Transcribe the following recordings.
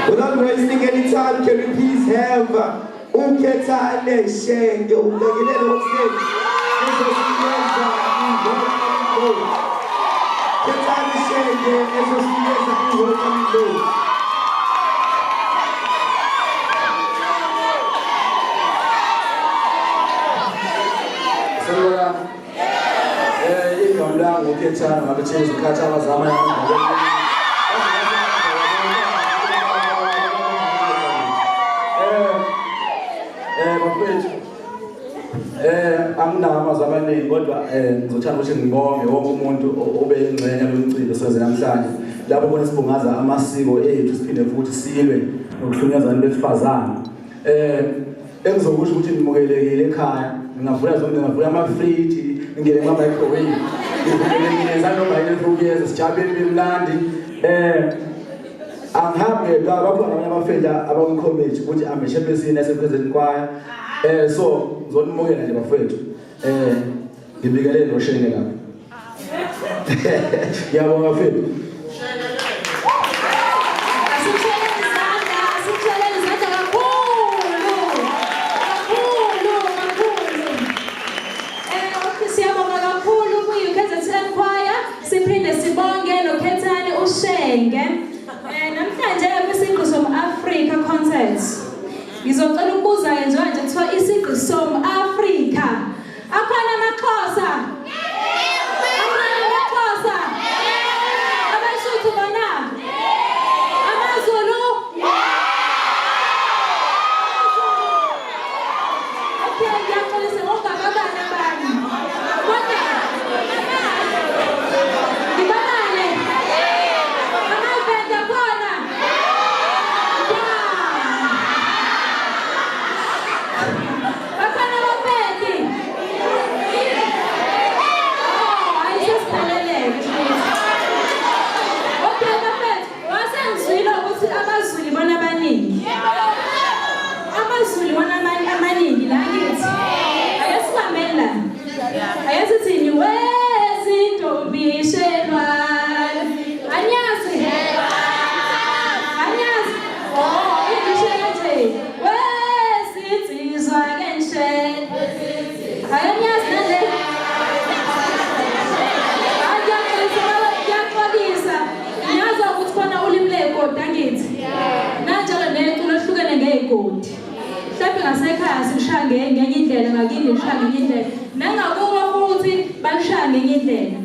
Without wasting any time, can we please have Khethani Shenge ulekelele on stage. Ezosiyenza i-welcoming note. Khethani Shenge ezosiyenza i-welcoming note. Igama lami nguKhethani ngabe thina ukhatha abazama bafethu anginawo amazwi amaningi kodwa ngizothanda ukuthi ngibonge wonke umuntu obe ingxenye lomcimbi soze namhlanje lapho khona sibungaza amasiko ethu siphinde futhi silwe nokuhlunyezana besifazana engizokusho ukuthi nimukelekile ekhaya ngingavula zonke ngingavula ama-fridge ngingene ema-microwave ngivulelekile zanobayile fukuyeza sijabule bemnandi angihambe la bakhona abanye abafela abangikhomethi ukuthi ameshephesini yasepresident choir so ngizonimukela nje bafethu ngibikele noshenge lapha ngiyabonga bafethu siphinde sibonge noKhethani uShenge namhlanje kwisigqi som-Africa concert ngizocela ukubuza njengoba nje kuthiwa isigqi som-Africa akhona amaXhosa amaXhosa abaSuthu bona amaZulu okay ngiyaxolisa ngokungababani abanye kodwa ngasekhaya sishange ngenye indlela ngakini sishange ngenye indlela nangakubo futhi bashange ngenye indlela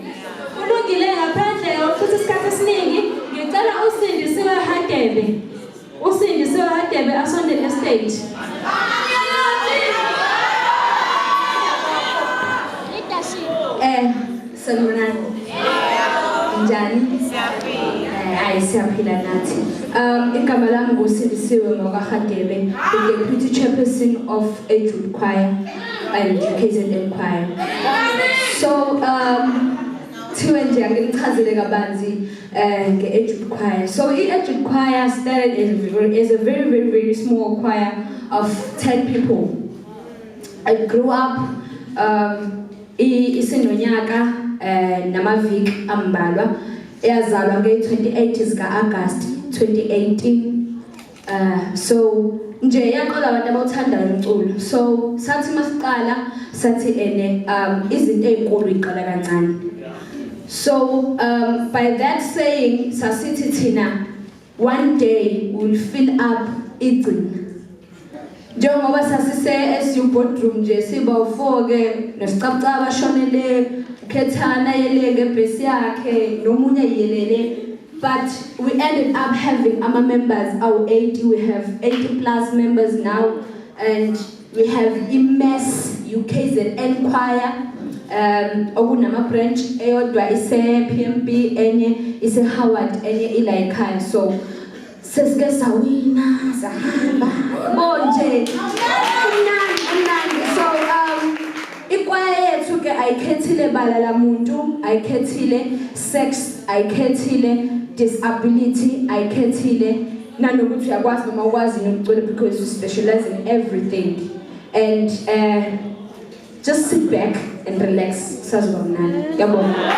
kulungile ngaphandle futhi isikhathi esiningi ngicela uSindisiwe Hadebe asondele estage sanibonani njani siyaphila nathi igama lami nguSindisiwe Hadebe, the deputy chairperson of Edgewood Choir and Ukzn Choir. So thiwe nje anginichazele kabanzi nge-Edgewood Choir. So i-Edgewood Choir started as a very small choir of 10 people. I grew up isinonyaka namaviki ambalwa yazalwa nge-28 zika-August 2018. So nje yaqala abantu abawuthandayo umculo. So sathi masiqala sathi izinto ezinkulu iqala kancane. So by that saying sasithi thina one day we'll fill up Ukzn. Njengoba sasise SU boardroom nje siba u4 ke nesicabacaba shonele Khethani yele ngebhesi yakhe nomunye yelele. But we ended up having our members, our 80, we have 80 plus members now, and we have immense Ukzn choir, okunama branch eyodwa ise PMB enye ise Howard enye ilaikhaya. So sesike sawina sahamba bonje umnandi. So ikwaya yethu ke ayikhethile bala la muntu, ayikhethile sex, ayikhethile disability, ayikhethile nanokuthi uyakwazi noma ukwazi nokucula, because we specialize in everything. And just sit back and relax. Sazwa mnandi. Yabonga.